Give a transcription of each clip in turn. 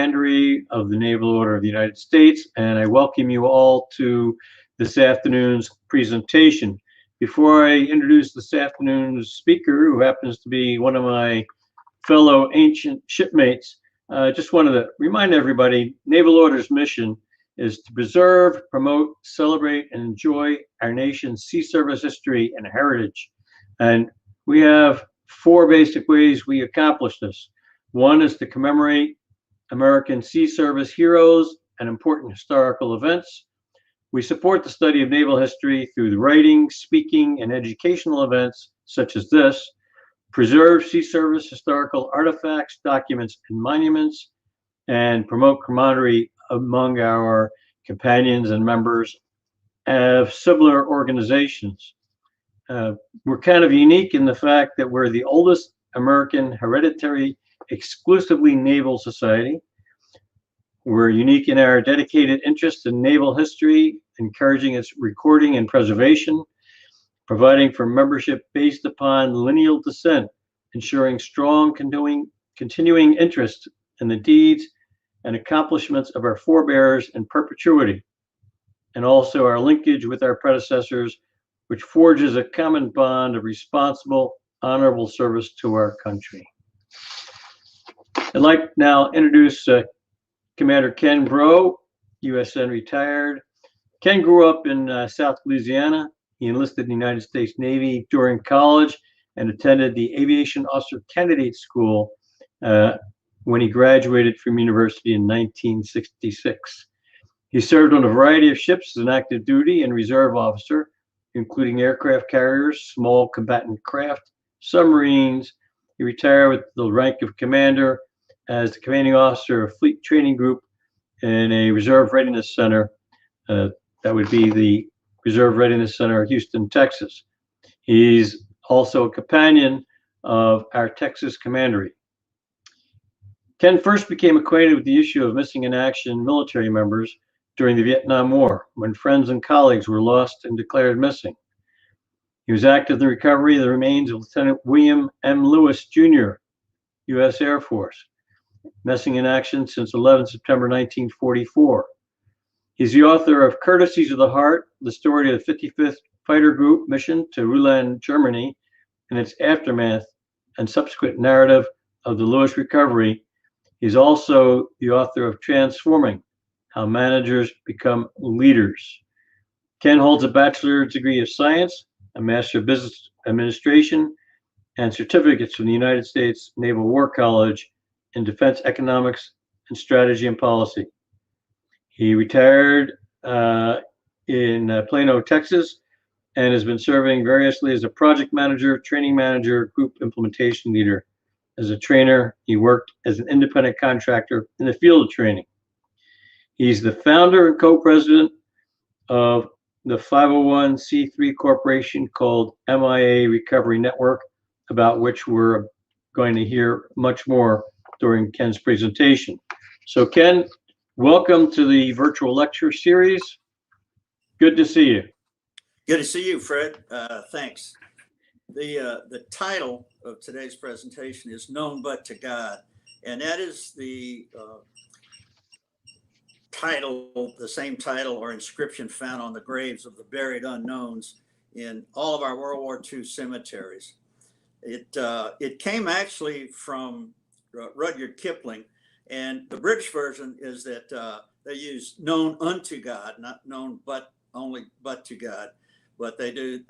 Commandery of the Naval Order of the United States, and I welcome you all to this afternoon's presentation. Before I introduce this afternoon's speaker, who happens to be one of my fellow ancient shipmates, just wanted to remind everybody, Naval Order's mission is to preserve, promote, celebrate, and enjoy our nation's sea service history and heritage. And we have four basic ways we accomplish this. One is to commemorate American sea service heroes and important historical events. We support the study of naval history through the writing, speaking, and educational events such as this, preserve sea service historical artifacts, documents, and monuments, and promote camaraderie among our companions and members of similar organizations. We're kind of unique in the fact that we're the oldest American hereditary exclusively naval society. We're unique in our dedicated interest in naval history, encouraging its recording and preservation, providing for membership based upon lineal descent, ensuring strong continuing interest in the deeds and accomplishments of our forebears in perpetuity, and also our linkage with our predecessors, which forges a common bond of responsible, honorable service to our country. I'd like now to introduce Commander Ken Breaux, USN retired. Ken grew up in South Louisiana. He enlisted in the United States Navy during college and attended the Aviation Officer Candidate School when he graduated from university in 1966. He served on a variety of ships as an active duty and reserve officer, including aircraft carriers, small combatant craft, submarines. He retired with the rank of commander as the commanding officer of Fleet Training Group in a Reserve Readiness Center. That would be the Reserve Readiness Center, Houston, Texas. He's also a companion of our Texas Commandery. Ken first became acquainted with the issue of missing in action military members during the Vietnam War, when friends and colleagues were lost and declared missing. He was active in the recovery of the remains of Lieutenant William M. Lewis, Jr., U.S. Air Force, missing in action since 11 September 1944. He's the author of Courtesies of the Heart, the story of the 55th Fighter Group mission to Ruland, Germany, and its aftermath and subsequent narrative of the Lewis recovery. He's also the author of Transforming, How Managers Become Leaders. Ken holds a bachelor's degree of science, a master of business administration, and certificates from the United States Naval War College in defense economics and strategy and policy. He retired in Plano, Texas, and has been serving variously as a project manager, training manager, group implementation leader. As a trainer, he worked as an independent contractor in the field of training. He's the founder and co-president of the 501c3 corporation called MIA Recovery Network, about which we're going to hear much more during Ken's presentation. So Ken, welcome to the virtual lecture series. Good to see you. Good to see you, Fred. Thanks. The title of today's presentation is Known But to God, and that is the title, the same title or inscription found on the graves of the buried unknowns in all of our World War II cemeteries. It came actually from Rudyard Kipling, and the British version is that they use known unto God, not known but only but to God, but they do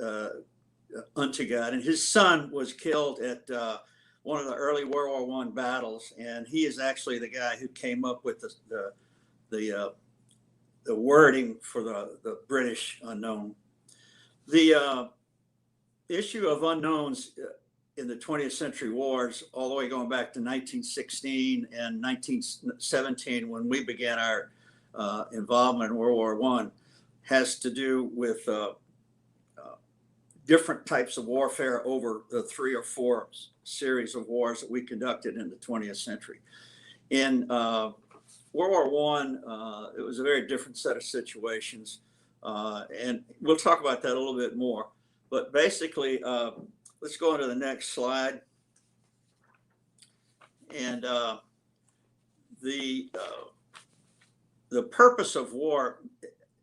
unto God. And his son was killed at one of the early World War I battles, and he is actually the guy who came up with the wording for the British unknown. The issue of unknowns in the 20th century wars, all the way going back to 1916 and 1917, when we began our involvement in World War I, has to do with different types of warfare over the 3 or 4 series of wars that we conducted in the 20th century. In World War I, it was a very different set of situations, and we'll talk about that a little bit more. But basically, let's go on to the next slide. And the purpose of war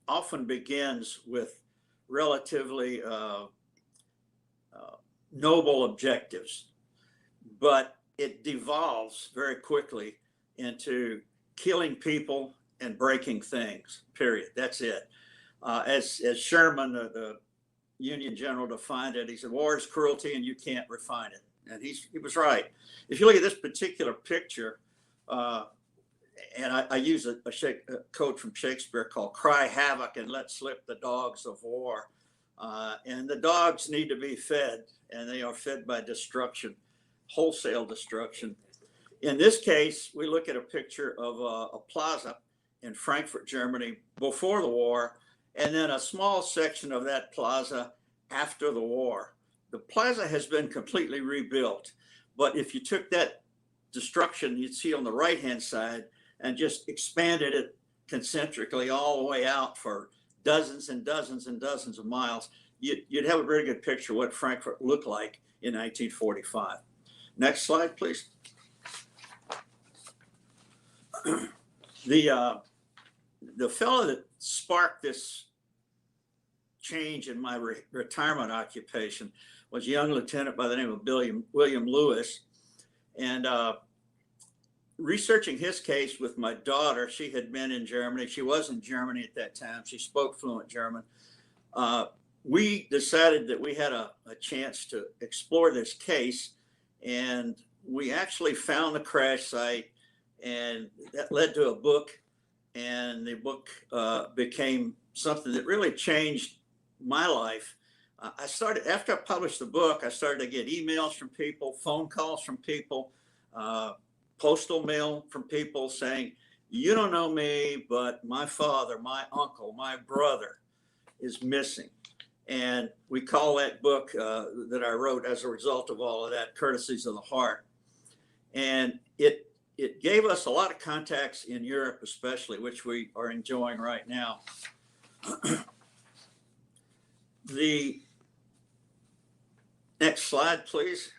often begins with relatively noble objectives, but it devolves very quickly into killing people and breaking things, period. That's it. As Sherman, the Union general, defined it, he said, war is cruelty and you can't refine it. And he was right. If you look at this particular picture, and I use a quote from Shakespeare called "Cry havoc and let slip the dogs of war." And the dogs need to be fed, and they are fed by destruction, wholesale destruction. In this case, we look at a picture of a plaza in Frankfurt, Germany before the war, and then a small section of that plaza after the war. The plaza has been completely rebuilt, but if you took that destruction you'd see on the right-hand side and just expanded it concentrically all the way out for dozens and dozens and dozens of miles, you'd have a very good picture of what Frankfurt looked like in 1945. Next slide, please. The fellow that sparked this change in my retirement occupation was a young lieutenant by the name of William Lewis. And researching his case with my daughter, she had been in Germany. She was in Germany at that time. She spoke fluent German. We decided that we had a chance to explore this case, and we actually found the crash site, and that led to a book, and the book became something that really changed my life. After I published the book, I started to get emails from people, phone calls from people, postal mail from people saying, you don't know me, but my father, my uncle, my brother is missing. And we call that book that I wrote as a result of all of that, Courtesies of the Heart. And it gave us a lot of contacts in Europe, especially, which we are enjoying right now. The next slide, please.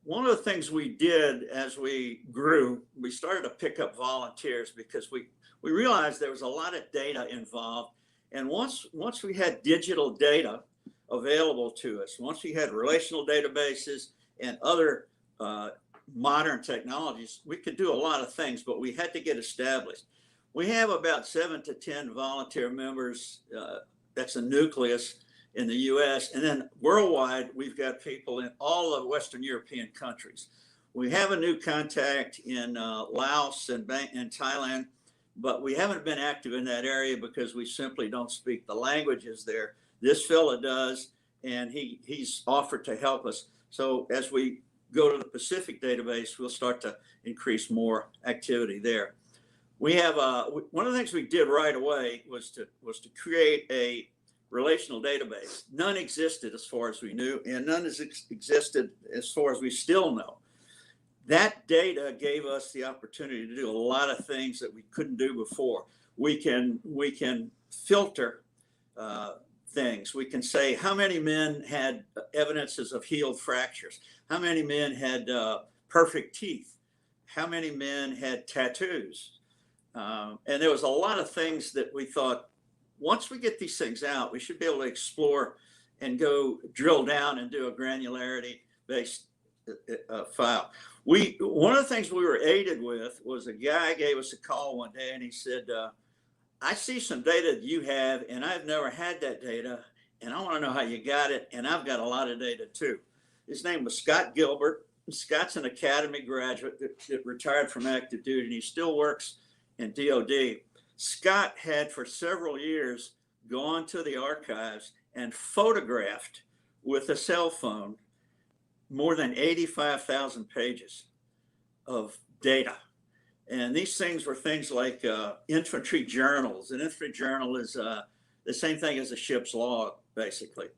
One of the things we did as we grew, we started to pick up volunteers because we realized there was a lot of data involved. And once we had digital data available to us, once we had relational databases and other modern technologies, we could do a lot of things, but we had to get established. We have about 7 to 10 volunteer members. That's a nucleus in the US. And then worldwide, we've got people in all of Western European countries. We have a new contact in Laos and Thailand, but we haven't been active in that area because we simply don't speak the languages there. This fella does, and he's offered to help us. So as we go to the Pacific database, we'll start to increase more activity there. We have one of the things we did right away was to create a relational database. None existed as far as we knew, and none has existed as far as we still know. That data gave us the opportunity to do a lot of things that we couldn't do before. We can filter things. We can say how many men had evidences of healed fractures, how many men had perfect teeth, how many men had tattoos. And there was a lot of things that we thought, once we get these things out, we should be able to explore and go drill down and do a granularity-based file. One of the things we were aided with was a guy gave us a call one day and he said, I see some data that you have and I've never had that data and I want to know how you got it, and I've got a lot of data too. His name was Scott Gilbert. Scott's an academy graduate that retired from active duty, and he still works in DOD. Scott had for several years gone to the archives and photographed with a cell phone more than 85,000 pages of data. And these things were things like infantry journals. An infantry journal is the same thing as a ship's log, basically.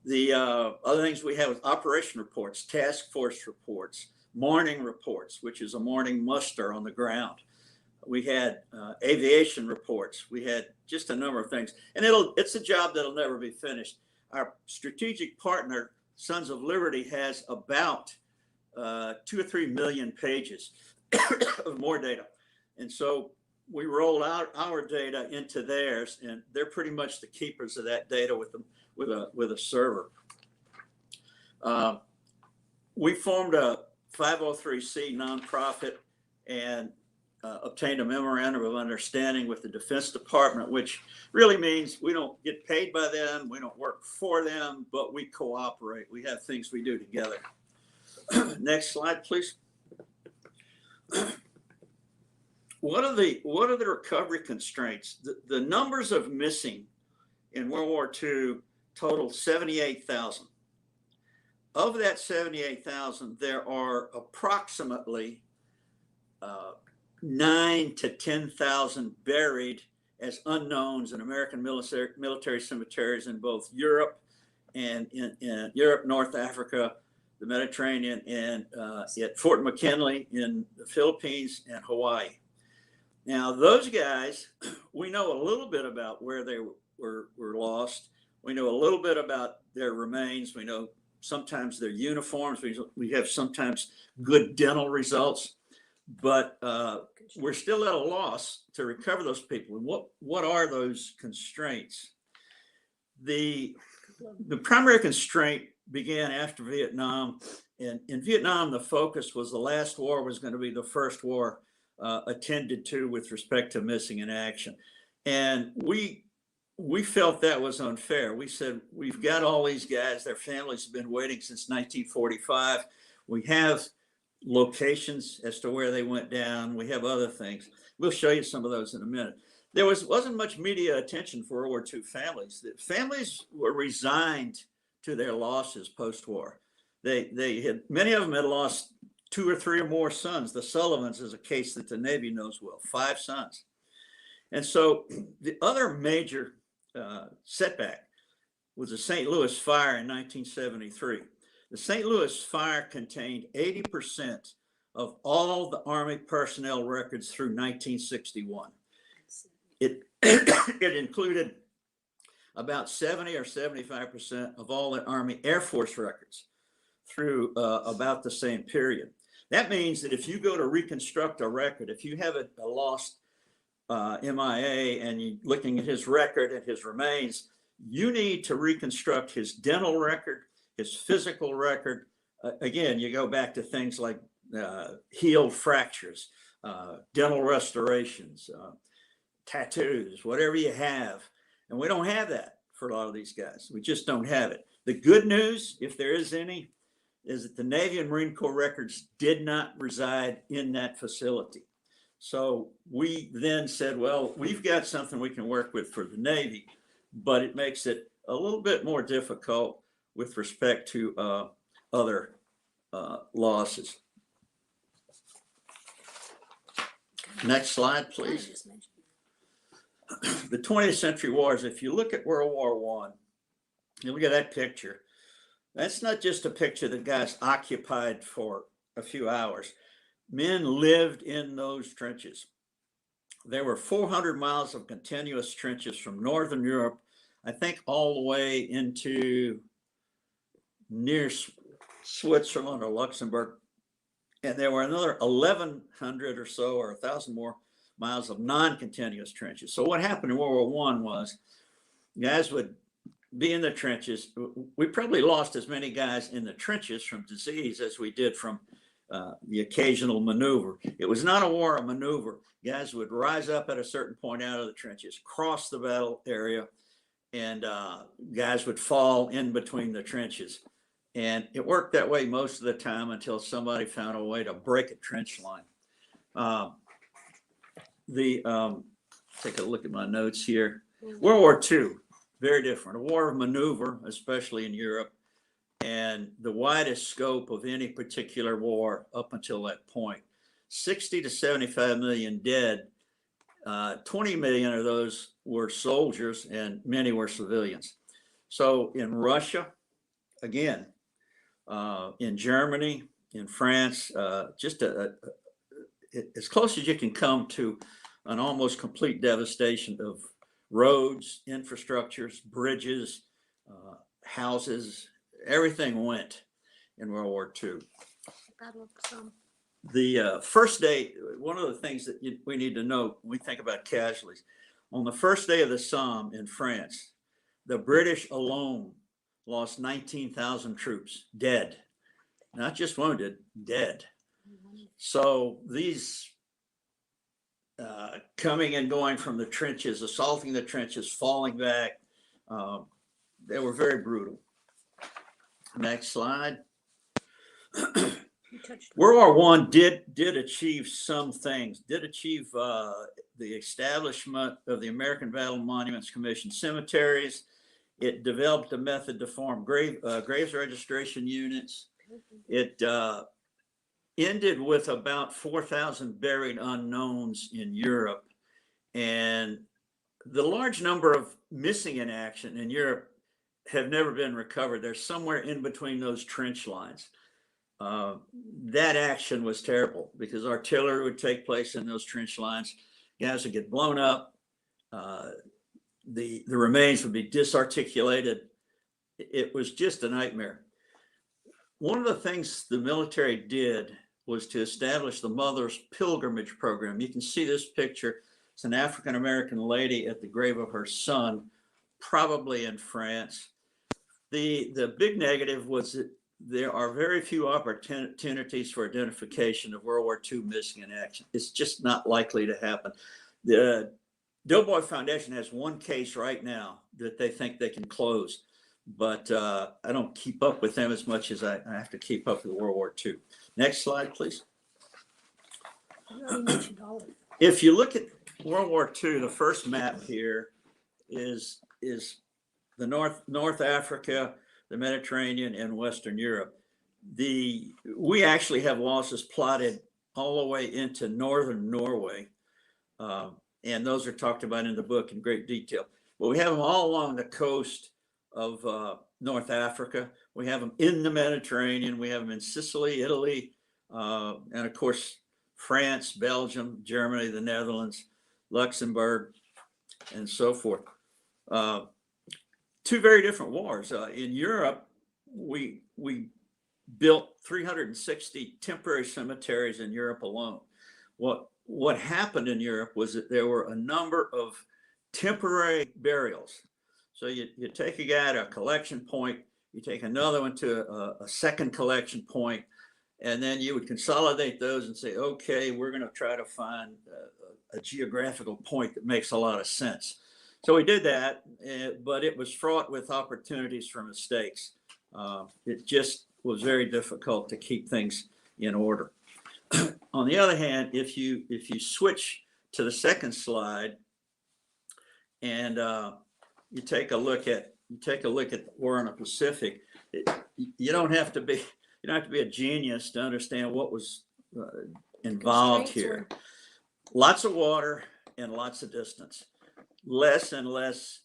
The other things we have is operation reports, task force reports, morning reports, which is a morning muster on the ground. We had aviation reports. We had just a number of things. And it's a job that'll never be finished. Our strategic partner, Sons of Liberty, has about 2 or 3 million pages. of more data. And so we rolled out our data into theirs, and they're pretty much the keepers of that data with a server. We formed a 503c nonprofit and obtained a memorandum of understanding with the Defense Department, which really means we don't get paid by them, we don't work for them, but we cooperate. We have things we do together. Next slide, please. What are the recovery constraints? The numbers of missing in World War II totaled 78,000. Of that 78,000, there are approximately 9,000 to 10,000 buried as unknowns in American military cemeteries in both Europe and in Europe, North Africa, the Mediterranean, and at Fort McKinley in the Philippines and Hawaii. Now, those guys, we know a little bit about where they were lost. We know a little bit about their remains. We know sometimes their uniforms. We have sometimes good dental results, but we're still at a loss to recover those people. And what are those constraints? The primary constraint began after Vietnam. And in Vietnam, the focus was the last war was going to be the first war attended to with respect to missing in action. And we felt that was unfair. We said, we've got all these guys, their families have been waiting since 1945. We have locations as to where they went down. We have other things. We'll show you some of those in a minute. There wasn't much media attention for World War II families. The families were resigned to their losses post-war. Many of them had lost 2 or 3 or more sons. The Sullivans is a case that the Navy knows well, 5 sons. And so the other major setback was the St. Louis fire in 1973. The St. Louis fire contained 80% of all the Army personnel records through 1961. It included about 70 or 75% of all the Army Air Force records through about the same period. That means that if you go to reconstruct a record, if you have a lost MIA and you're looking at his record and his remains, you need to reconstruct his dental record, his physical record. Again, you go back to things like healed fractures, dental restorations, tattoos, whatever you have. And we don't have that for a lot of these guys. We just don't have it. The good news, if there is any, is that the Navy and Marine Corps records did not reside in that facility. So we then said, well, we've got something we can work with for the Navy, but it makes it a little bit more difficult with respect to other losses. Next slide, please. The 20th century wars, if you look at World War I, you look at that picture, that's not just a picture that guys occupied for a few hours. Men lived in those trenches. There were 400 miles of continuous trenches from Northern Europe, I think all the way into near Switzerland or Luxembourg. And there were another 1,100 or so, or 1,000 more miles of non-continuous trenches. So what happened in World War I was guys would be in the trenches. We probably lost as many guys in the trenches from disease as we did from the occasional maneuver. It was not a war of maneuver. Guys would rise up at a certain point out of the trenches, cross the battle area, and guys would fall in between the trenches. And it worked that way most of the time until somebody found a way to break a trench line. Take a look at my notes here. World War II, very different. A war of maneuver, especially in Europe, and the widest scope of any particular war up until that point. 60 to 75 million dead. 20 million of those were soldiers and many were civilians. So in Russia, again, in Germany, in France, just as close as you can come to an almost complete devastation of roads, infrastructures, bridges, houses, everything went in World War II. The first day, one of the things that we need to know when we think about casualties, on the first day of the Somme in France, the British alone lost 19,000 troops dead, not just wounded, dead. So these coming and going from the trenches, assaulting the trenches, falling back, they were very brutal. Next slide. World War I did achieve some things, did achieve the establishment of the American Battle Monuments Commission cemeteries. It developed a method to form graves registration units. It ended with about 4,000 buried unknowns in Europe. And the large number of missing in action in Europe have never been recovered. They're somewhere in between those trench lines. That action was terrible because artillery would take place in those trench lines. Guys would get blown up. The remains would be disarticulated. It was just a nightmare. One of the things the military did was to establish the Mother's Pilgrimage Program. You can see this picture. It's an African-American lady at the grave of her son, probably in France. The big negative was that there are very few opportunities for identification of World War II missing in action. It's just not likely to happen. The Doughboy Foundation has one case right now that they think they can close, but I don't keep up with them as much as I have to keep up with World War II. Next slide, please. If you look at World War II, the first map here is the North Africa, the Mediterranean, and Western Europe. We actually have losses plotted all the way into northern Norway, and those are talked about in the book in great detail. But we have them all along the coast of North Africa. We have them in the Mediterranean. We have them in Sicily, Italy, and of course, France, Belgium, Germany, the Netherlands, Luxembourg, and so forth. Two very different wars. In Europe, we built 360 temporary cemeteries in Europe alone. What happened in Europe was that there were a number of temporary burials. So you take a guy to a collection point, you take another one to a second collection point, and then you would consolidate those and say, okay, we're going to try to find a geographical point that makes a lot of sense. So we did that, but it was fraught with opportunities for mistakes. It just was very difficult to keep things in order. On the other hand, if you switch to the second slide and you take a look at the war in the Pacific, you don't have to be a genius to understand what was involved here. Lots of water and lots of distance. Less and less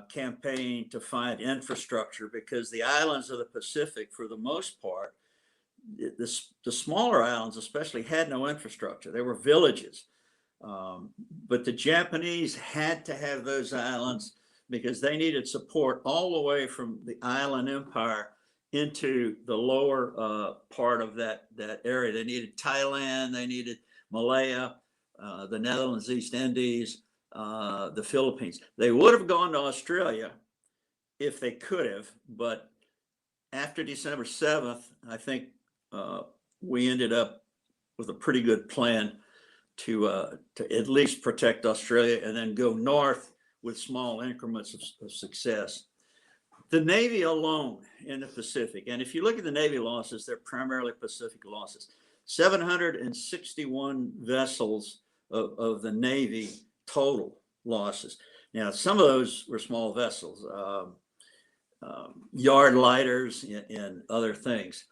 campaign to find infrastructure because the islands of the Pacific, for the most part, the smaller islands especially, had no infrastructure. They were villages. But the Japanese had to have those islands because they needed support all the way from the island empire into the lower part of that area. They needed Thailand, they needed Malaya, the Netherlands, East Indies, the Philippines. They would have gone to Australia if they could have, but after December 7th, I think we ended up with a pretty good plan to at least protect Australia and then go north with small increments of success. The Navy alone in the Pacific, and if you look at the Navy losses, they're primarily Pacific losses. 761 vessels of the Navy total losses. Now, some of those were small vessels, yard lighters and other things.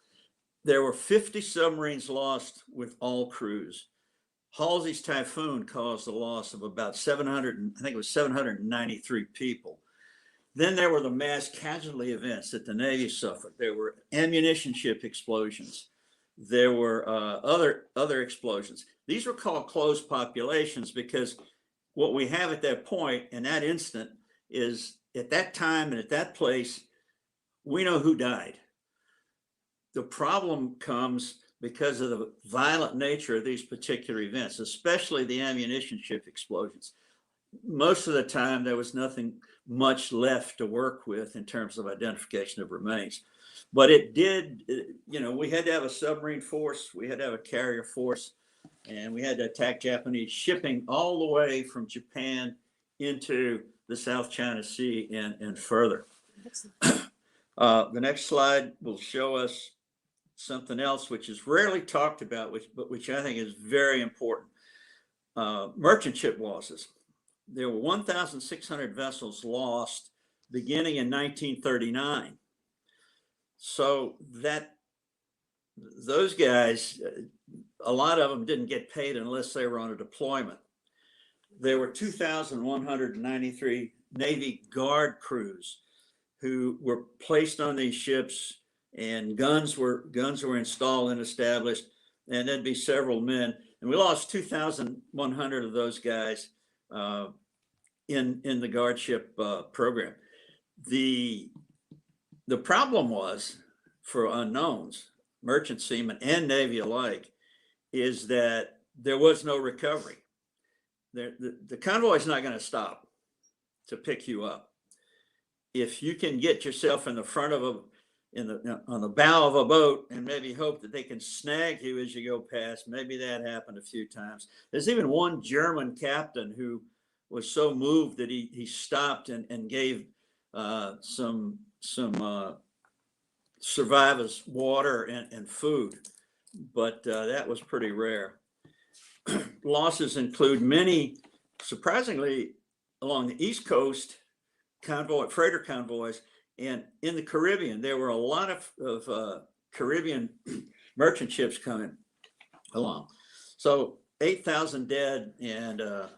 There were 50 submarines lost with all crews. Halsey's Typhoon caused the loss of about 793 people. Then there were the mass casualty events that the Navy suffered. There were ammunition ship explosions. There were other explosions. These were called closed populations because what we have at that point in that instant is at that time and at that place, we know who died. The problem comes because of the violent nature of these particular events, especially the ammunition ship explosions. Most of the time, there was nothing much left to work with in terms of identification of remains. But it did, you know, we had to have a submarine force, we had to have a carrier force, and we had to attack Japanese shipping all the way from Japan into the South China Sea and further. The next slide will show us something else which is rarely talked about, but which I think is very important. Merchant ship losses. There were 1,600 vessels lost beginning in 1939. So those guys, a lot of them didn't get paid unless they were on a deployment. There were 2,193 Navy guard crews who were placed on these ships, and guns were installed and established, and there'd be several men. And we lost 2,100 of those guys in the guardship program. The problem was, for unknowns, merchant seamen and Navy alike, is that there was no recovery. The convoy is not going to stop to pick you up. If you can get yourself in the front of on the bow of a boat and maybe hope that they can snag you as you go past, maybe that happened a few times. There's even one German captain who was so moved that he stopped and gave some survivors water and food, but that was pretty rare. Losses include many, surprisingly, along the East Coast, freighter convoys, and in the Caribbean. There were a lot of Caribbean merchant ships coming along. So 8,000 dead and a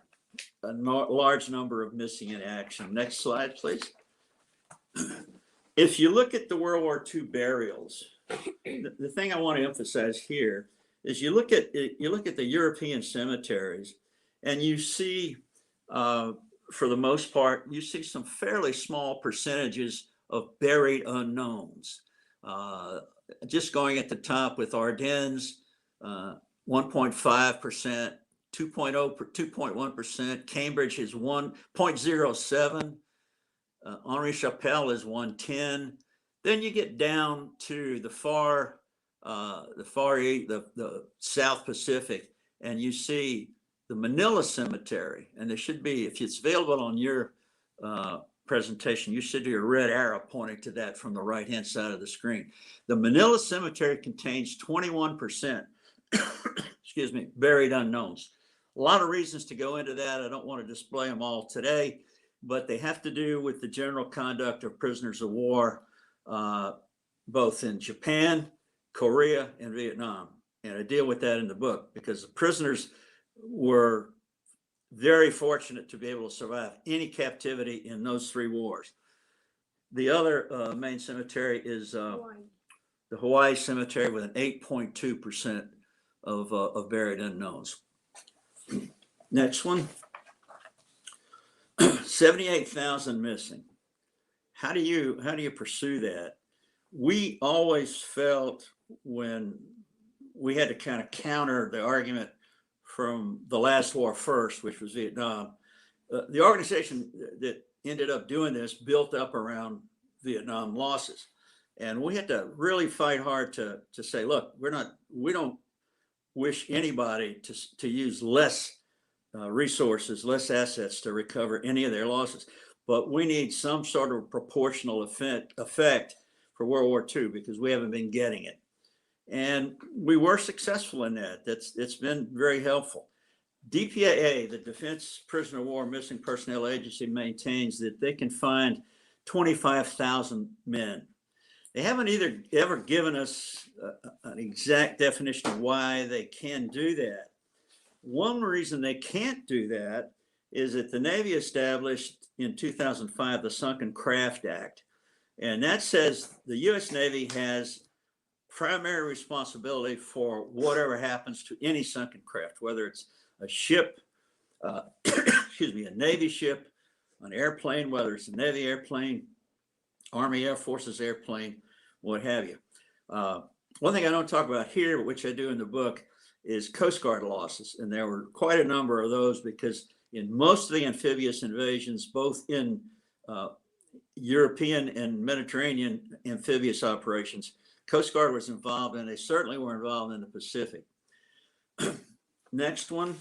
large number of missing in action. Next slide, please. If you look at the World War II burials, the thing I want to emphasize here is you look at the European cemeteries, and you see, for the most part, you see some fairly small percentages of buried unknowns. Just going at the top with Ardennes, 1.5%, 2.1%. Cambridge is 1.07. Henri Chapelle is 110. Then you get down to the Far East, the South Pacific, and you see the Manila Cemetery. And there should be, if it's available on your presentation, you should do a red arrow pointing to that from the right-hand side of the screen. The Manila Cemetery contains 21%, excuse me, buried unknowns. A lot of reasons to go into that. I don't want to display them all today, but they have to do with the general conduct of prisoners of war, both in Japan, Korea, and Vietnam. And I deal with that in the book because the prisoners were very fortunate to be able to survive any captivity in those three wars. The other main cemetery is the Hawaii Cemetery with an 8.2% of buried unknowns. Next one. 78,000 missing. How do you pursue that? We always felt, when we had to kind of counter the argument from the last war first, which was Vietnam, the organization that ended up doing this built up around Vietnam losses. And we had to really fight hard to say, look, we don't wish anybody to use less resources, less assets to recover any of their losses. But we need some sort of proportional effect for World War II because we haven't been getting it. And we were successful in that. It's been very helpful. DPAA, the Defense Prisoner of War Missing Personnel Agency, maintains that they can find 25,000 men. They haven't ever given us an exact definition of why they can do that. One reason they can't do that is that the Navy established in 2005 the Sunken Craft Act. And that says the U.S. Navy has primary responsibility for whatever happens to any sunken craft, whether it's a ship, excuse me, a Navy ship, an airplane, whether it's a Navy airplane, Army Air Forces airplane, what have you. One thing I don't talk about here, which I do in the book, is Coast Guard losses. And there were quite a number of those because in most of the amphibious invasions, both in European and Mediterranean amphibious operations, Coast Guard was involved, and they certainly were involved in the Pacific. Next one.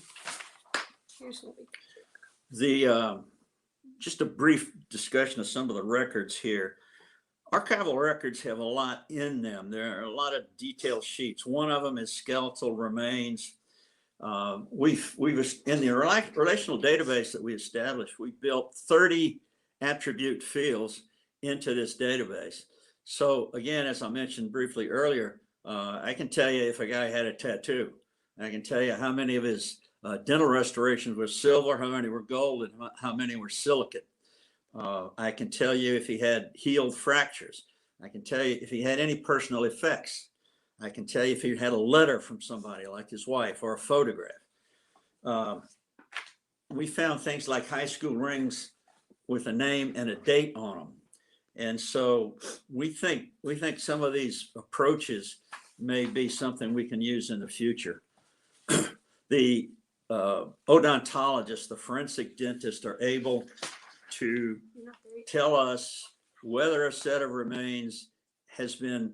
Just a brief discussion of some of the records here. Archival records have a lot in them. There are a lot of detailed sheets. One of them is skeletal remains. We've in the relational database that we established, we built 30 attribute fields into this database. So again, as I mentioned briefly earlier, I can tell you if a guy had a tattoo. I can tell you how many of his dental restorations were silver, how many were gold, and how many were silicate. I can tell you if he had healed fractures. I can tell you if he had any personal effects. I can tell you if he had a letter from somebody like his wife or a photograph. We found things like high school rings with a name and a date on them. And so we think some of these approaches may be something we can use in the future. The odontologists, the forensic dentists, are able to tell us whether a set of remains has been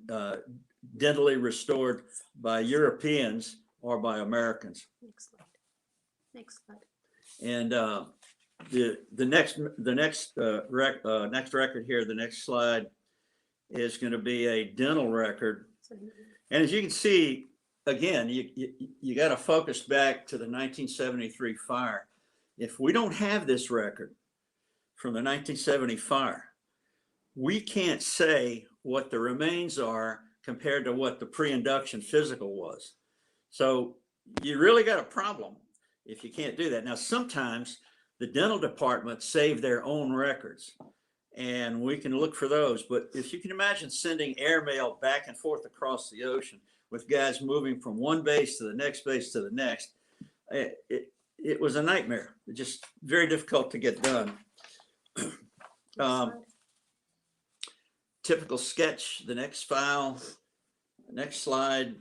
dentally restored by Europeans or by Americans. Next slide. Next slide. And the next record here, the next slide, is going to be a dental record. And as you can see, again, you got to focus back to the 1973 fire. If we don't have this record from the 1970 fire, we can't say what the remains are compared to what the pre-induction physical was. So you really got a problem if you can't do that. Now, sometimes the dental department save their own records, and we can look for those. But if you can imagine sending airmail back and forth across the ocean with guys moving from one base to the next base to the next, it was a nightmare. Just very difficult to get done. Typical sketch, the next file, the next slide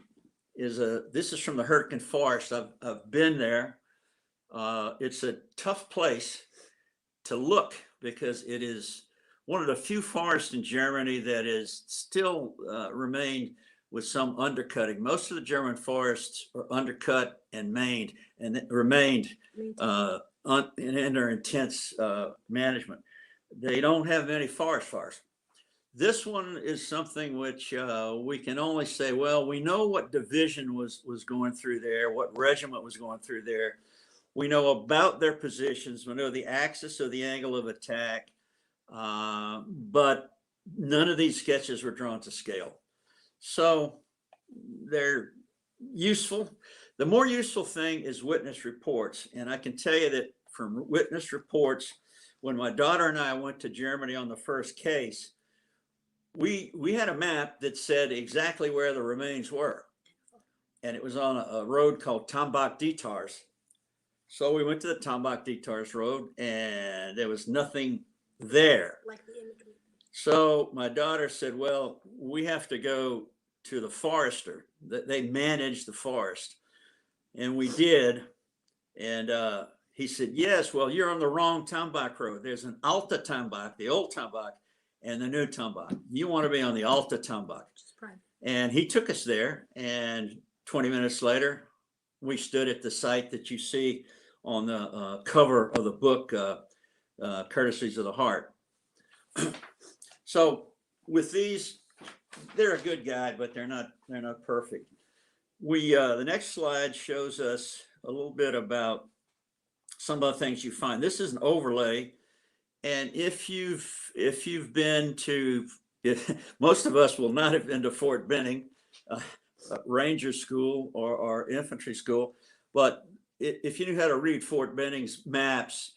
is this is from the Hurtgen Forest. I've been there. It's a tough place to look because it is one of the few forests in Germany that is still remained with some undercutting. Most of the German forests are undercut and mained and remained under intense management. They don't have many forest fires. This one is something which we can only say, well, we know what division was going through there, what regiment was going through there. We know about their positions. We know the axis or the angle of attack, but none of these sketches were drawn to scale. So they're useful. The more useful thing is witness reports. And I can tell you that from witness reports, when my daughter and I went to Germany on the first case, we had a map that said exactly where the remains were. And it was on a road called Tambach-Dietars. So we went to the Tambach-Dietars road and there was nothing there. Like the imagery. So my daughter said, well, we have to go to the forester. They manage the forest. And we did. And he said, yes, well, you're on the wrong Tambach road. There's an Alta Tambach, the old Tambach, and the new Tambach. You want to be on the Alta Tambach. And he took us there. And 20 minutes later, we stood at the site that you see on the cover of the book, Courtesies of the Heart. So with these, they're a good guide, but they're not perfect. The next slide shows us a little bit about some of the things you find. This is an overlay, and if you've been to, most of us will not have been to Fort Benning, Ranger School or infantry school, but if you knew how to read Fort Benning's maps,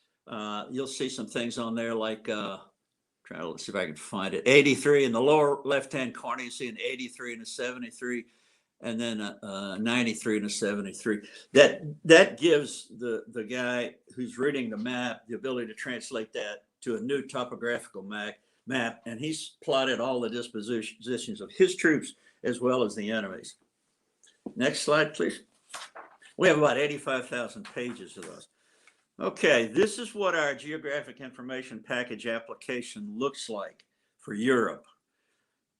you'll see some things on there like, try to see if I can find it, 83 in the lower left-hand corner, you see an 83 and a 73, and then a 93 and a 73. That gives the guy who's reading the map the ability to translate that to a new topographical map, and he's plotted all the dispositions of his troops as well as the enemies. Next slide, please. We have about 85,000 pages of those. Okay, this is what our geographic information package application looks like for Europe.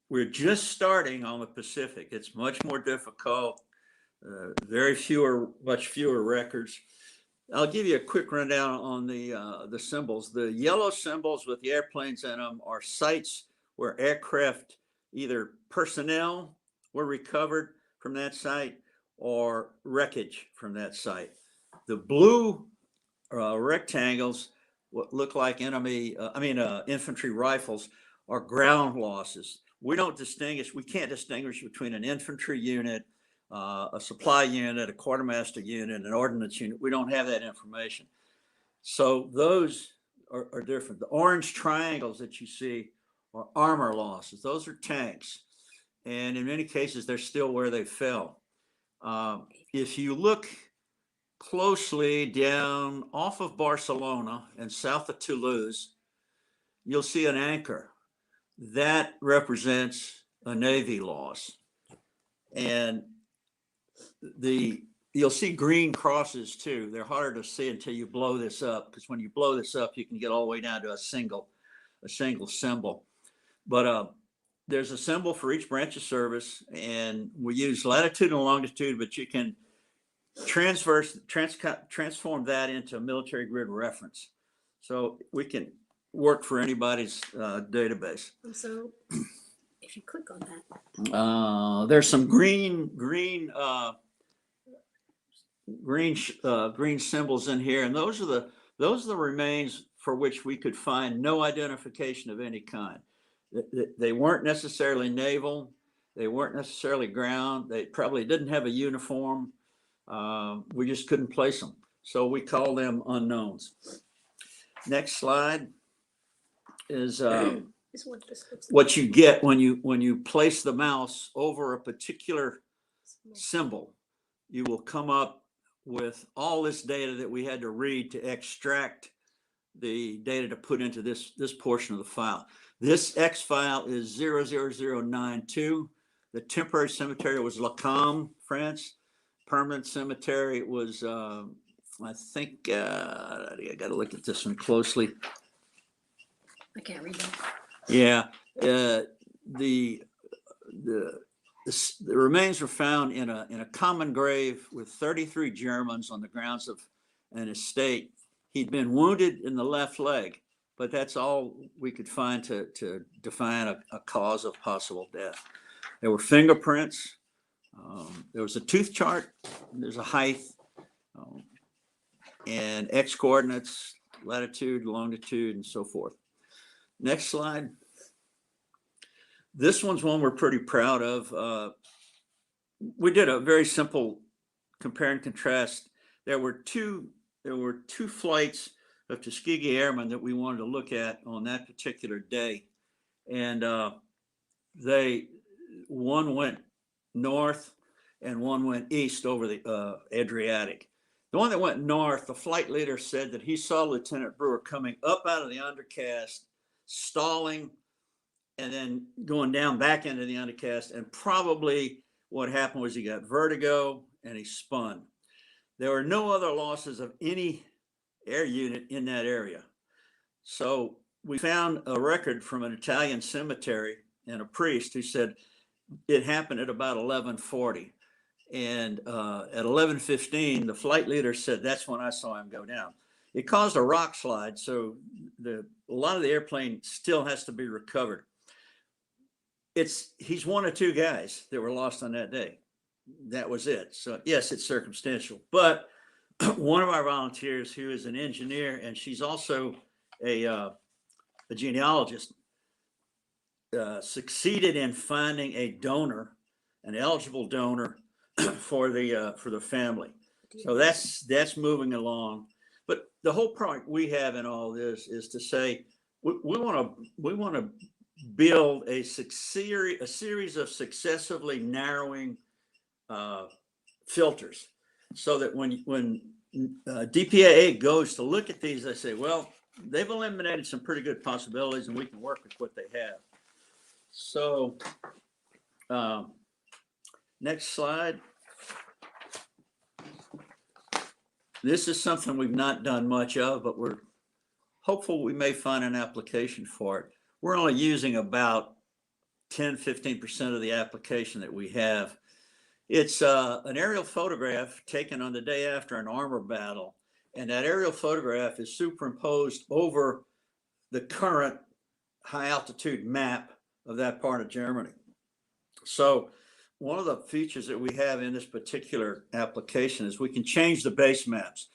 We're just starting on the Pacific. It's much more difficult, much fewer records. I'll give you a quick rundown on the symbols. The yellow symbols with the airplanes in them are sites where aircraft, either personnel were recovered from that site or wreckage from that site. The blue rectangles, what look like infantry rifles, are ground losses. We can't distinguish between an infantry unit, a supply unit, a quartermaster unit, an ordnance unit. We don't have that information. So those are different. The orange triangles that you see are armor losses. Those are tanks. And in many cases, they're still where they fell. If you look closely down off of Barcelona and south of Toulouse, you'll see an anchor. That represents a Navy loss. And you'll see green crosses too. They're harder to see until you blow this up, because when you blow this up, you can get all the way down to a single symbol. But there's a symbol for each branch of service, and we use latitude and longitude, but you can transform that into a military grid reference. So we can work for anybody's database. So if you click on that, there's some green symbols in here, and those are the remains for which we could find no identification of any kind. They weren't necessarily naval. They weren't necessarily ground. They probably didn't have a uniform. We just couldn't place them. So we call them unknowns. Next slide is what you get when you place the mouse over a particular symbol. You will come up with all this data that we had to read to extract the data to put into this portion of the file. This X file is 00092. The temporary cemetery was La Combe, France. Permanent cemetery was, I think, I got to look at this one closely. I can't read that. Yeah, the remains were found in a common grave with 33 Germans on the grounds of an estate. He'd been wounded in the left leg, but that's all we could find to define a cause of possible death. There were fingerprints. There was a tooth chart. There's a height and X coordinates, latitude, longitude, and so forth. Next slide. This one's one we're pretty proud of. We did a very simple compare and contrast. There were two flights of Tuskegee Airmen that we wanted to look at on that particular day, and one went north and one went east over the Adriatic. The one that went north, the flight leader said that he saw Lieutenant Breaux coming up out of the undercast, stalling, and then going down back into the undercast. And probably what happened was he got vertigo and he spun. There were no other losses of any air unit in that area. So we found a record from an Italian cemetery and a priest who said it happened at about 11:40. And at 11:15, the flight leader said, that's when I saw him go down. It caused a rock slide, so a lot of the airplane still has to be recovered. He's one of two guys that were lost on that day. That was it. So yes, it's circumstantial. But one of our volunteers, who is an engineer, and she's also a genealogist, succeeded in finding a donor, an eligible donor for the family. So that's moving along. But the whole point we have in all this is to say we want to build a series of successively narrowing filters, so that when DPAA goes to look at these, they say, well, they've eliminated some pretty good possibilities, and we can work with what they have. So Next slide. This is something we've not done much of, but we're hopeful we may find an application for it. We're only using about 10–15% of the application that we have. It's an aerial photograph taken on the day after an armor battle. And that aerial photograph is superimposed over the current high altitude map of that part of Germany. So one of the features that we have in this particular application is we can change the base maps.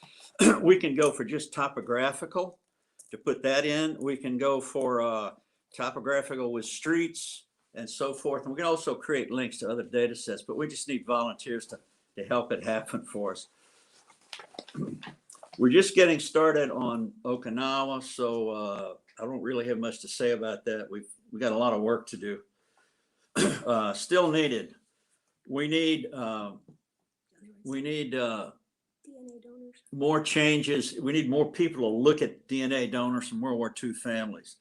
We can go for just topographical to put that in. We can go for topographical with streets and so forth. And we can also create links to other data sets, but we just need volunteers to help it happen for us. We're just getting started on Okinawa, so I don't really have much to say about that. We got a lot of work to do. Still needed. We need DNA donors. more changes. We need more people to look at DNA donors from World War II families.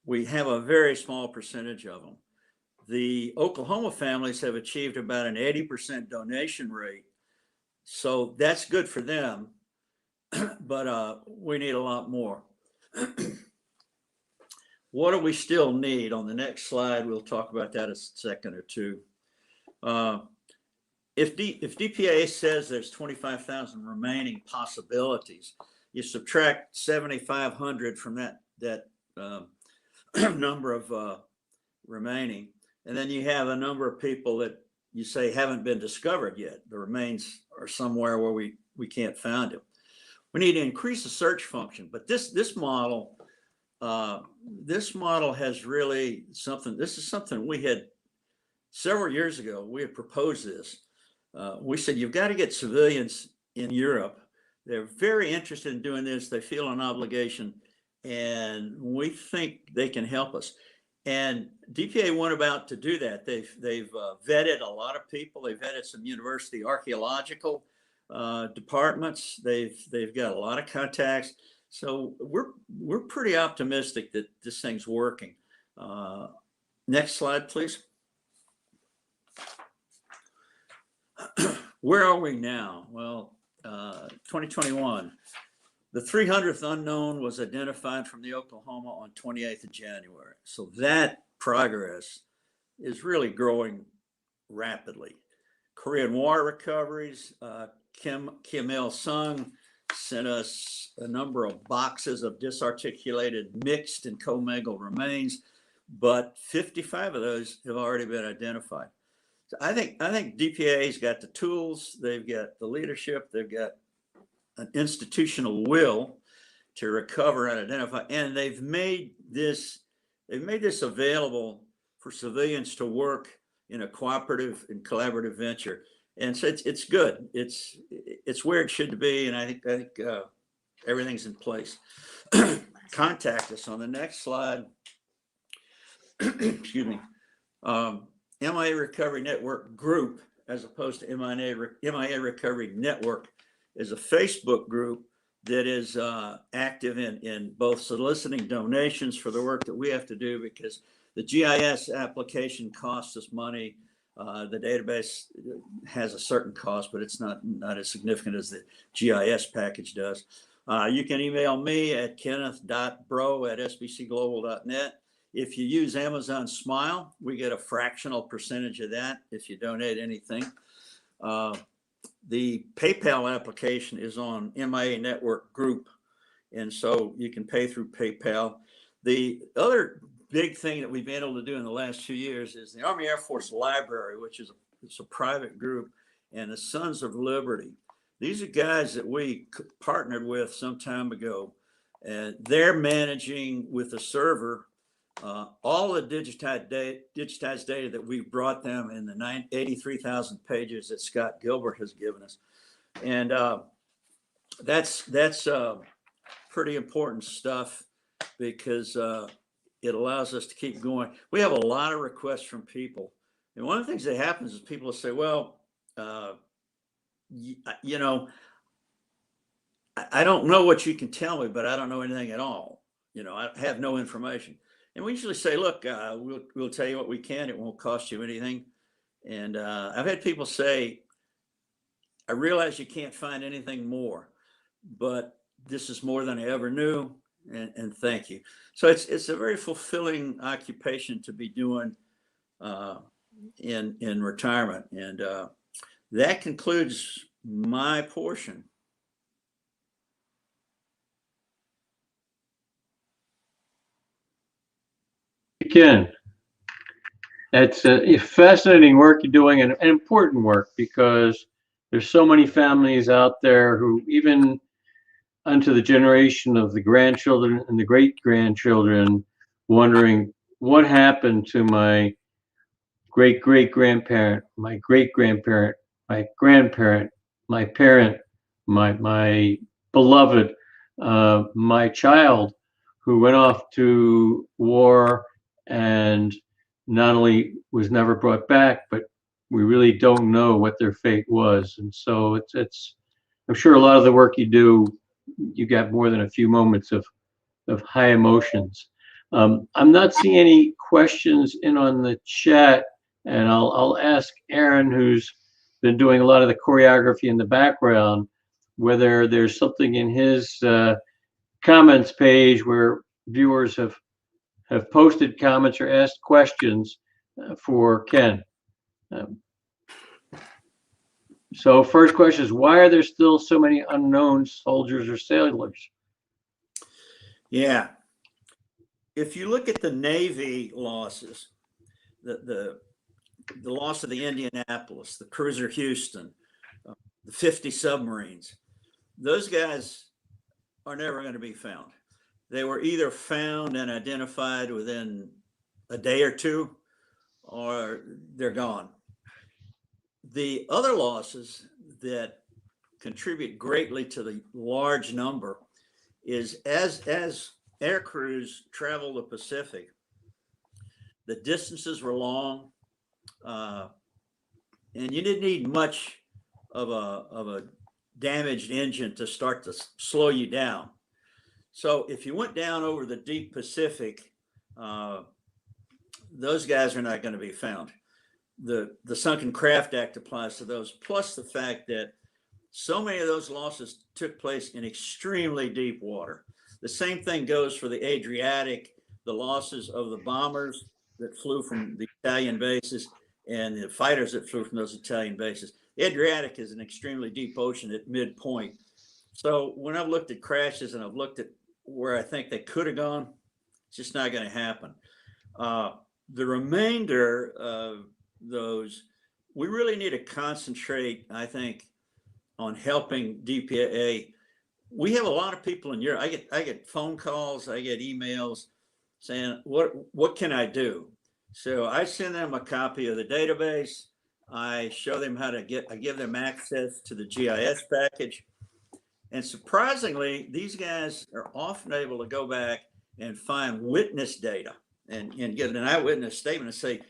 We have a very small percentage of them. The Oklahoma families have achieved about an 80% donation rate. So that's good for them, but we need a lot more. What do we still need? On the next slide, we'll talk about that in a second or two. If DPA says there's 25,000 remaining possibilities, you subtract 7,500 from that number of remaining, and then you have a number of people that you say haven't been discovered yet. The remains are somewhere where we can't find them. We need to increase the search function, but this model has really something. This is something we had several years ago. We had proposed this. We said, you've got to get civilians in Europe. They're very interested in doing this. They feel an obligation, and we think they can help us. And DPA went about to do that. They've vetted a lot of people. They've vetted some university archaeological departments. They've got a lot of contacts. So we're pretty optimistic that this thing's working. Next slide, please. Where are we now? Well, 2021. The 300th unknown was identified from the Oklahoma on 28th of January. So that progress is really growing rapidly. Korean War recoveries, Kim Il-sung sent us a number of boxes of disarticulated, mixed and commingled remains, but 55 of those have already been identified. So I think DPA's got the tools, they've got the leadership, they've got an institutional will to recover and identify, and they've made this available for civilians to work in a cooperative and collaborative venture. And so it's good. It's where it should be, and I think everything's in place. Contact us on the next slide. Excuse me. MIA Recovery Network Group, as opposed to MIA Recovery Network, is a Facebook group that is active in both soliciting donations for the work that we have to do, because the GIS application costs us money. The database has a certain cost, but it's not as significant as the GIS package does. You can email me at kenneth.breaux@sbcglobal.net. If you use Amazon Smile, we get a fractional percentage of that if you donate anything. The PayPal application is on MIA Network Group, and so you can pay through PayPal. The other big thing that we've been able to do in the last 2 years is the Army Air Force Library, which is it's a private group, and the Sons of Liberty. These are guys that we partnered with some time ago, and they're managing with a server all the digitized data that we've brought them in the 83,000 pages that Scott Gilbert has given us. And that's pretty important stuff, because it allows us to keep going. We have a lot of requests from people. And one of the things that happens is people will say, well, you know, I don't know what you can tell me, but I don't know anything at all. You know, I have no information. And we usually say, look, we'll tell you what we can. It won't cost you anything. And I've had people say, I realize you can't find anything more, but this is more than I ever knew. And thank you. So it's a very fulfilling occupation to be doing in retirement. And that concludes my portion. Ken, that's fascinating work you're doing, and important work, because there's so many families out there who, even unto the generation of the grandchildren and the great-grandchildren, wondering what happened to my great-great-grandparent, my great-grandparent, my grandparent, my parent, my beloved, my child, who went off to war and not only was never brought back, but we really don't know what their fate was. And so it's I'm sure a lot of the work you do, you got more than a few moments of high emotions. I'm not seeing any questions in on the chat, and I'll ask Aaron, who's been doing a lot of the choreography in the background, whether there's something in his comments page where viewers have posted comments or asked questions for Ken. So first question is, why are there still so many unknown soldiers or sailors? Yeah. If you look at the Navy losses, the loss of the Indianapolis, the cruiser Houston, the 50 submarines, those guys are never going to be found. They were either found and identified within a day or two, or they're gone. The other losses that contribute greatly to the large number is as air crews travel the Pacific, the distances were long, and you didn't need much of a damaged engine to start to slow you down. So if you went down over the deep Pacific, those guys are not going to be found. The Sunken Craft Act applies to those, plus the fact that so many of those losses took place in extremely deep water. The same thing goes for the Adriatic, the losses of the bombers that flew from the Italian bases and the fighters that flew from those Italian bases. The Adriatic is an extremely deep ocean at midpoint. So when I've looked at crashes and I've looked at where I think they could have gone, it's just not going to happen. The remainder of those, we really need to concentrate, I think, on helping DPA. We have a lot of people in Europe. I get phone calls, I get emails saying, what can I do? So I send them a copy of the database. I show them how to I give them access to the GIS package. And surprisingly, these guys are often able to go back and find witness data and get an eyewitness statement and say,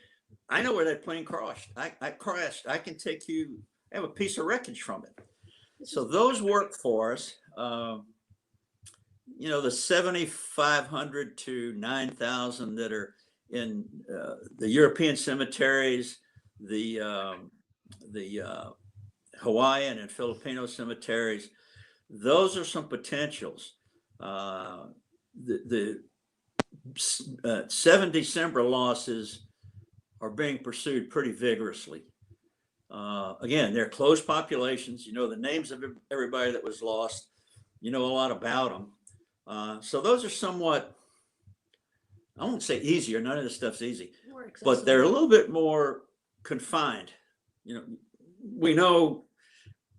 I know where that plane crashed. I crashed. I can take you, I have a piece of wreckage from it. So those work for us. You know, the 7,500 to 9,000 that are in the European cemeteries, the Hawaiian and Filipino cemeteries, those are some potentials. The 7 December losses are being pursued pretty vigorously. Again, they're closed populations. You know the names of everybody that was lost. You know a lot about them. So those are somewhat, I won't say easier. None of this stuff's easy, but they're a little bit more confined. You know, we know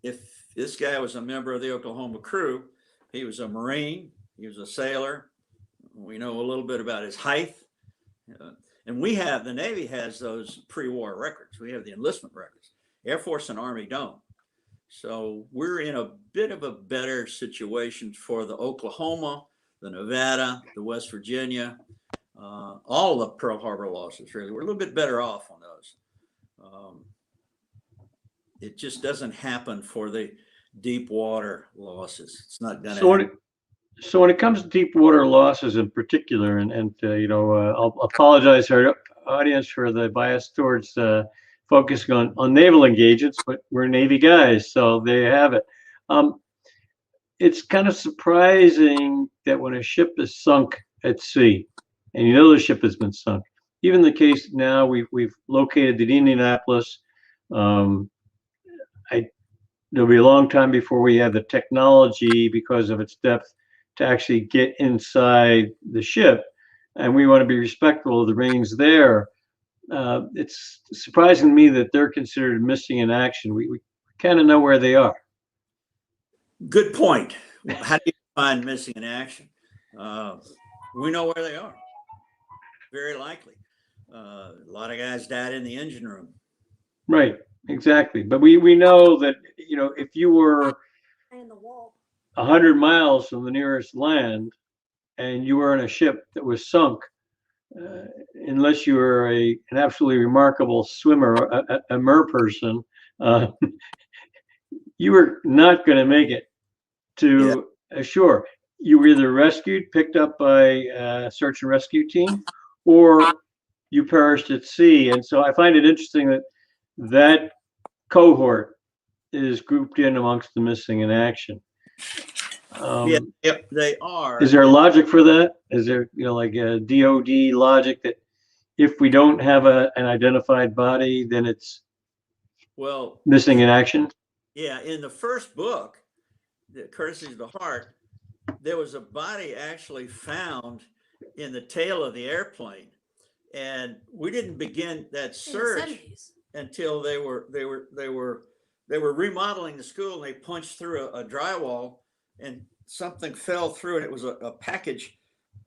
if this guy was a member of the Oklahoma crew, he was a Marine, he was a sailor. We know a little bit about his height. And we have, the Navy has those pre-war records. We have the enlistment records. Air Force and Army don't. So we're in a bit of a better situation for the Oklahoma, the Nevada, the West Virginia, all the Pearl Harbor losses, really. We're a little bit better off on those. It just doesn't happen for the deep water losses. It's not going to happen. So when it comes to deep water losses in particular, and you know, I'll apologize to our audience for the bias towards focusing on naval engagements, but we're Navy guys, so there you have it. It's kind of surprising that when a ship is sunk at sea, and you know the ship has been sunk, even the case now we've located it in Indianapolis. There'll be a long time before we have the technology, because of its depth, to actually get inside the ship, and we want to be respectful of the Marines there. It's surprising to me that they're considered missing in action. We kind of know where they are. Good point. How do you find missing in action? We know where they are. Very likely. A lot of guys died in the engine room. Right, exactly. But we know that, you know, if you were 100 miles from the nearest land and you were in a ship that was sunk, unless you were an absolutely remarkable swimmer, a mer person, you were not going to make it to shore. You were either rescued, picked up by a search and rescue team, or you perished at sea. And so I find it interesting that that cohort is grouped in amongst the missing in action. They are. Is there a logic for that? Is there, you know, like a DOD logic that if we don't have an identified body, then it's missing in action? Yeah, in the first book, The Courtesy of the Heart, there was a body actually found in the tail of the airplane, and we didn't begin that search until they were remodeling the school, and they punched through a drywall, and something fell through, and it was a package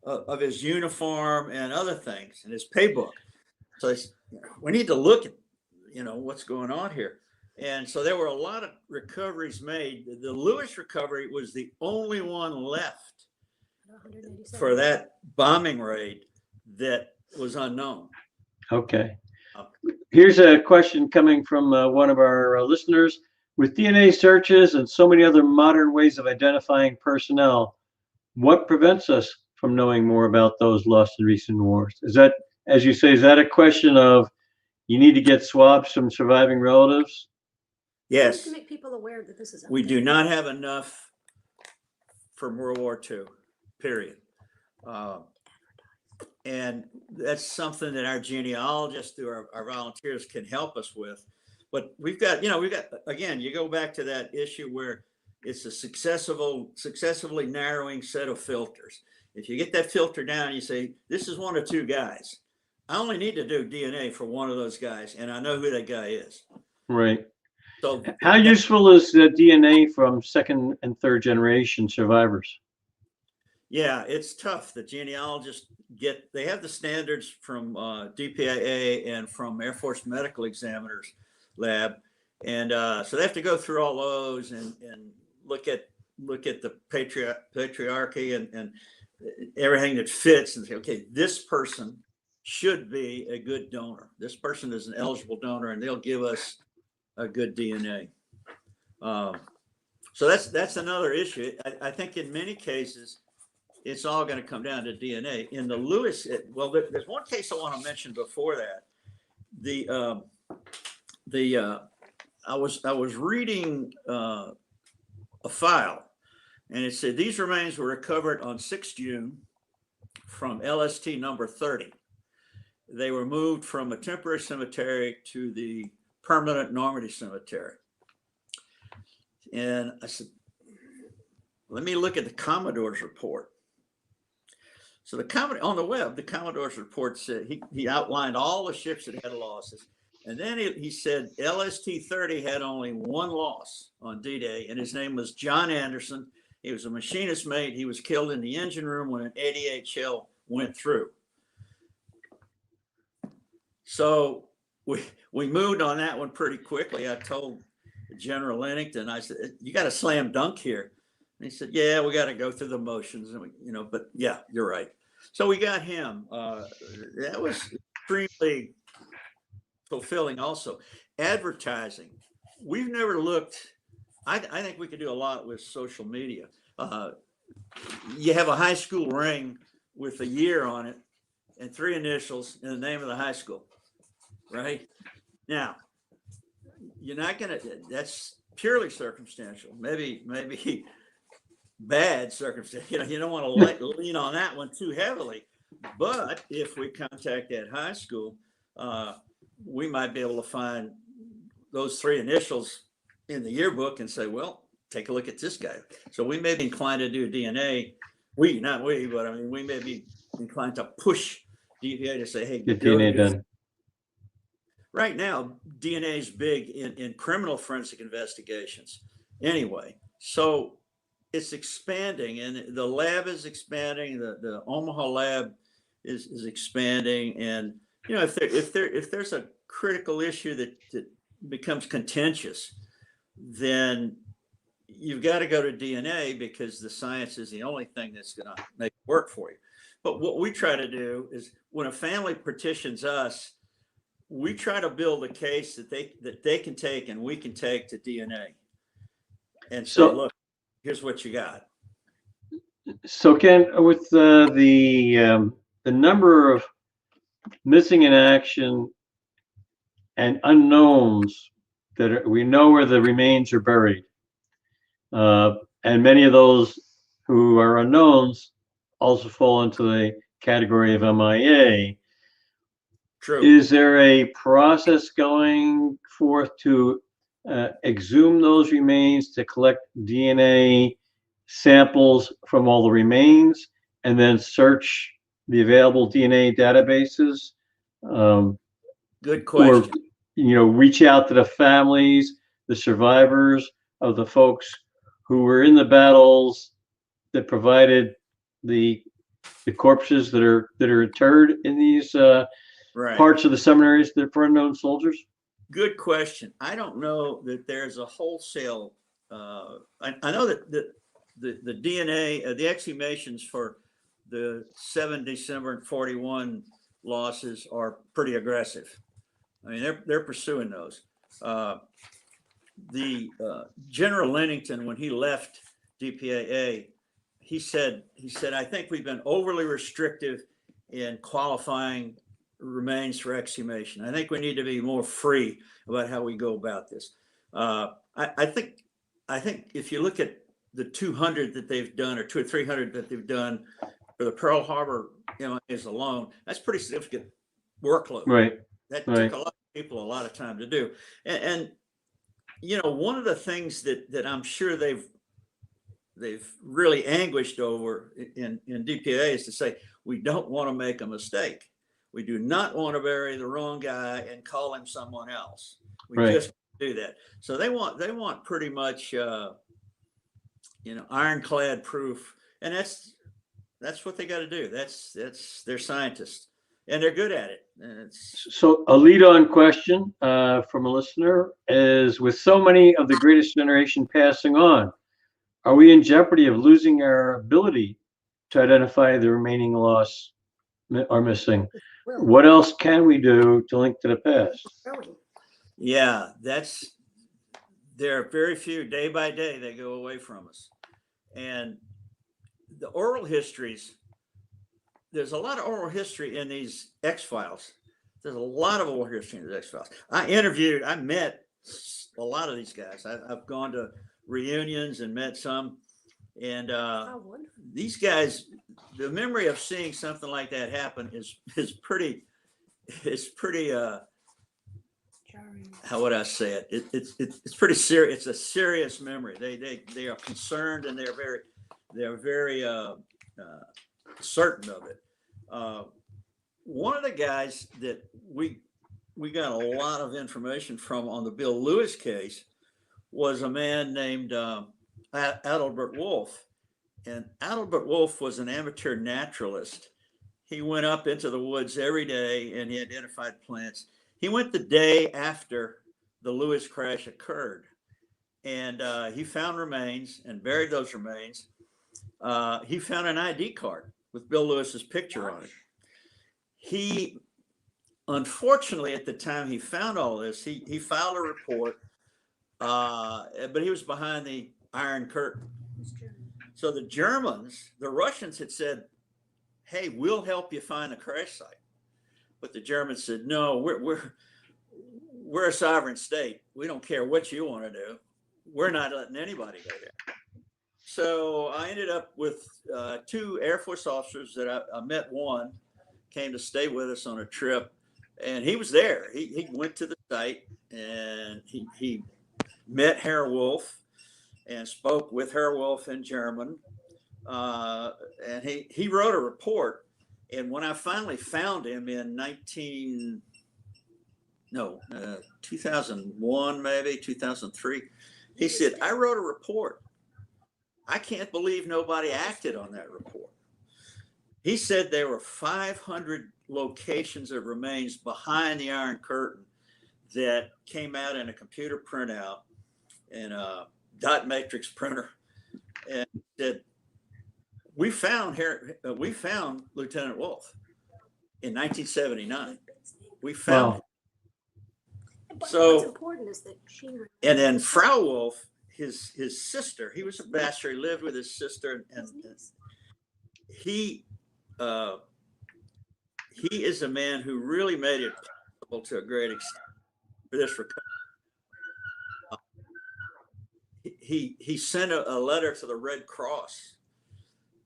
of his uniform and other things and his pay book. So we need to look at, you know, what's going on here. And so there were a lot of recoveries made. The Lewis recovery was the only one left for that bombing raid that was unknown. Okay. Here's a question coming from one of our listeners. With DNA searches and so many other modern ways of identifying personnel, what prevents us from knowing more about those lost in recent wars? Is that, as you say, is that a question of you need to get swabs from surviving relatives? Yes. To make people aware that this is we do not have enough from World War II, period. And that's something that our genealogists, through our volunteers, can help us with. But we've got, again, you go back to that issue where it's a successively narrowing set of filters. If you get that filter down, you say, this is one or two guys. I only need to do DNA for one of those guys, and I know who that guy is. Right. So how useful is the DNA from second and third generation survivors? Yeah, it's tough. The genealogists they have the standards from DPIA and from Air Force Medical Examiners Lab. And so they have to go through all those and look at the patriarchy and everything that fits and say, okay, this person should be a good donor. This person is an eligible donor, and they'll give us a good DNA. So that's another issue. I think in many cases, it's all going to come down to DNA. In the Lewis, there's one case I want to mention before that. I was reading a file, and it said these remains were recovered on 6 June from LST number 30. They were moved from a temporary cemetery to the permanent Normandy cemetery. And I said, let me look at the Commodore's report. So on the web, the Commodore's report said he outlined all the ships that had losses. And then he said LST 30 had only one loss on D-Day, and his name was John Anderson. He was a machinist mate. He was killed in the engine room when an 88 shell went through. So we moved on that one pretty quickly. I told General Lennington, I said, you got a slam dunk here. And he said, yeah, we got to go through the motions, and but yeah, you're right. So we got him. That was extremely fulfilling. Also, advertising. We've never looked. I think we could do a lot with social media. You have a high school ring with a year on it and 3 initials and the name of the high school, right? Now, you're not going to, that's purely circumstantial, maybe bad circumstance. You don't want to lean on that one too heavily. But if we contact that high school, we might be able to find those 3 initials in the yearbook and say, well, take a look at this guy. So we may be inclined to do DNA. Not we, but I mean, we may be inclined to push DPA to say, hey, Get DNA done. Right now, DNA is big in criminal forensic investigations anyway. So it's expanding, and the lab is expanding. The Omaha lab is expanding. And, if there's a critical issue that becomes contentious, then you've got to go to DNA, because the science is the only thing that's going to make it work for you. But what we try to do is, when a family petitions us, we try to build a case that they can take and we can take to DNA and say, look, here's what you got. So Ken, with the number of missing in action and unknowns we know where the remains are buried, and many of those who are unknowns also fall into the category of MIA. True. Is there a process going forth to exhume those remains, to collect DNA samples from all the remains, and then search the available DNA databases? Good question. Or, reach out to the families, the survivors of the folks who were in the battles that provided the corpses that are interred in these parts of the cemeteries that are for unknown soldiers? Good question. I don't know that there's a wholesale. I know that the DNA, the exhumations for the 7 December and 41 losses are pretty aggressive. I mean, they're pursuing those. The General Lennington, when he left DPAA, he said, I think we've been overly restrictive in qualifying remains for exhumation. I think we need to be more free about how we go about this. I think if you look at the 200 that they've done, or 200 or 300 that they've done for the Pearl Harbor MIAs alone, that's pretty significant workload. Right. That took a lot of people a lot of time to do. And one of the things that I'm sure they've really anguished over in DPA is to say, we don't want to make a mistake. We do not want to bury the wrong guy and call him someone else. We just do that. So they want pretty much ironclad proof, and that's what they got to do. That's they're scientists, and they're good at it. So a lead-on question from a listener is: with so many of the greatest generation passing on, are we in jeopardy of losing our ability to identify the remaining lost or missing? What else can we do to link to the past? Yeah, there are very few. Day by day, they go away from us. And the oral histories, there's a lot of oral history in these X-Files. There's a lot of oral history in the X-Files. I met a lot of these guys. I've gone to reunions and met some. And these guys, the memory of seeing something like that happen is pretty how would I say it? It's pretty serious. It's a serious memory. They are concerned, and they're very certain of it. One of the guys that we got a lot of information from on the Bill Lewis case was a man named Adalbert Wolf. And Adalbert Wolf was an amateur naturalist. He went up into the woods every day and he identified plants. He went the day after the Lewis crash occurred, and he found remains and buried those remains. He found an ID card with Bill Lewis's picture on it. He, unfortunately, at the time he found all this, he filed a report, but he was behind the Iron Curtain. So the Russians had said, hey, we'll help you find a crash site. But the Germans said, no, we're a sovereign state. We don't care what you want to do. We're not letting anybody go there. So I ended up with 2 Air Force officers that I met. One came to stay with us on a trip, and he was there. He went to the site, and he met Herr Wolf and spoke with Herr Wolf in German. And he wrote a report. And when I finally found him in 2001, maybe 2003, he said, I wrote a report. I can't believe nobody acted on that report. He said there were 500 locations of remains behind the Iron Curtain that came out in a computer printout and a dot matrix printer, and said, we found Lieutenant Wolf in 1979. We found him. But So what's important is that she. And then Frau Wolf, his sister, he was a bachelor. He lived with his sister, and he is a man who really made it possible to a great extent for this recovery. He sent a letter to the Red Cross.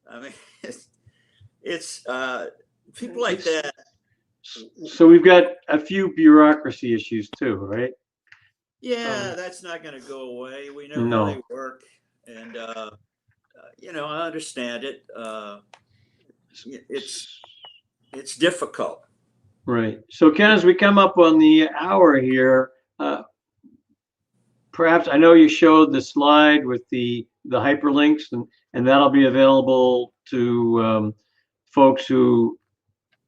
I mean, it's people like that. So we've got a few bureaucracy issues too, right? Yeah, that's not going to go away. We know No. how they work, and you know, I understand it. It's difficult. Right. So Ken, as we come up on the hour here, perhaps, I know you showed the slide with the hyperlinks, and that'll be available to folks who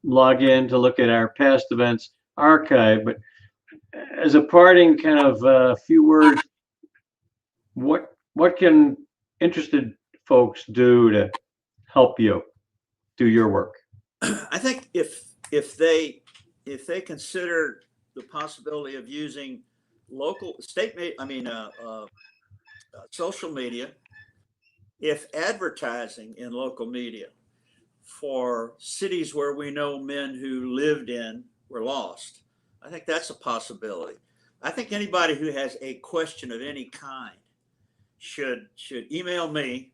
log in to look at our past events archive. But as a parting kind of few words, what can interested folks do to help you do your work? I think if they consider the possibility of using social media, if advertising in local media for cities where we know men who lived in were lost, I think that's a possibility. I think anybody who has a question of any kind should email me,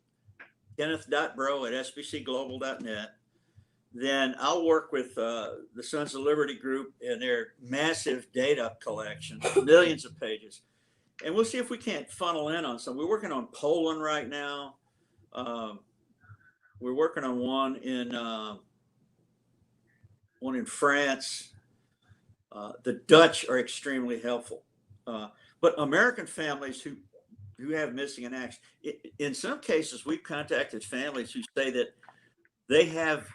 kenneth.breaux@sbcglobal.net. Then I'll work with the Sons of Liberty group and their massive data collection, millions of pages. And we'll see if we can't funnel in on some. We're working on Poland right now. We're working on one in France. The Dutch are extremely helpful. But American families who have missing in action, in some cases, we've contacted families who say that they have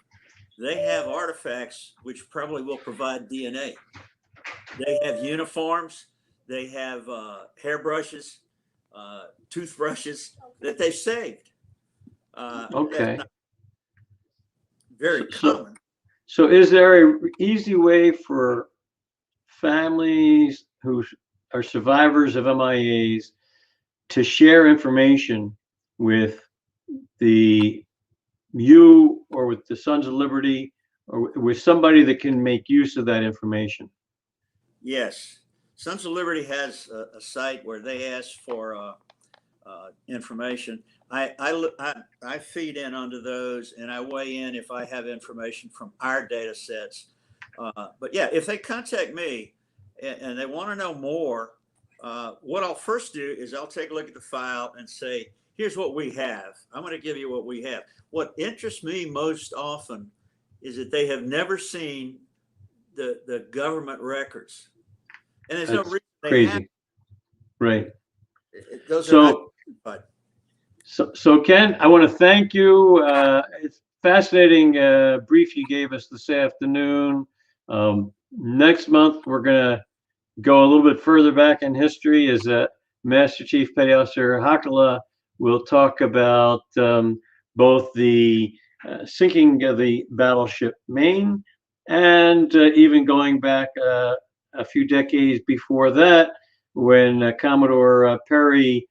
artifacts which probably will provide DNA. They have uniforms, they have hairbrushes, toothbrushes that they've saved. Okay. Very common. So is there an easy way for families who are survivors of MIAs to share information with you or with the Sons of Liberty or with somebody that can make use of that information? Yes. Sons of Liberty has a site where they ask for information. I feed in onto those, and I weigh in if I have information from our data sets. But yeah, if they contact me and they want to know more, what I'll first do is I'll take a look at the file and say, here's what we have. I'm going to give you what we have. What interests me most often is that they have never seen the government records. And there's no reason they crazy. have. Right. Those are not, so Ken, I want to thank you. It's fascinating brief you gave us this afternoon. Next month, we're going to go a little bit further back in history as Master Chief Petty Officer Hakala will talk about both the sinking of the battleship Maine and even going back a few decades before that when Commodore Perry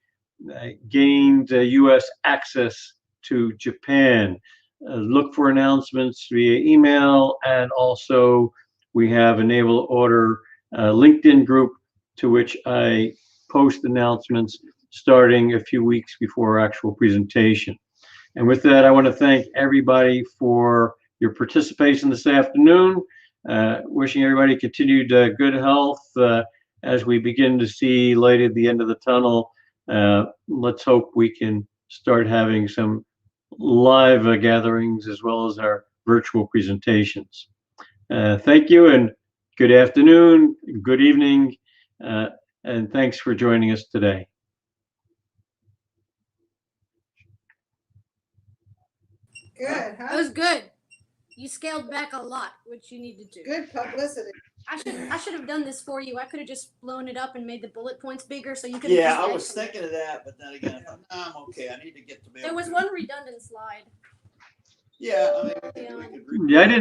gained U.S. access to Japan. Look for announcements via email, and also we have a Naval Order LinkedIn group to which I post announcements starting a few weeks before our actual presentation. And with that, I want to thank everybody for your participation this afternoon. Wishing everybody continued good health as we begin to see light at the end of the tunnel. Let's hope we can start having some live gatherings as well as our virtual presentations. Thank you and good afternoon, good evening, and thanks for joining us today. Good, That huh? was good. You scaled back a lot, which you needed to. Good publicity. I should have done this for you. I could have just blown it up and made the bullet points bigger, so you could. Yeah, I was thinking of that, but then again, I thought, no, I'm okay. I need to get to bed. There was one redundant slide. Yeah, I mean, Yeah. we could Yeah, I didn't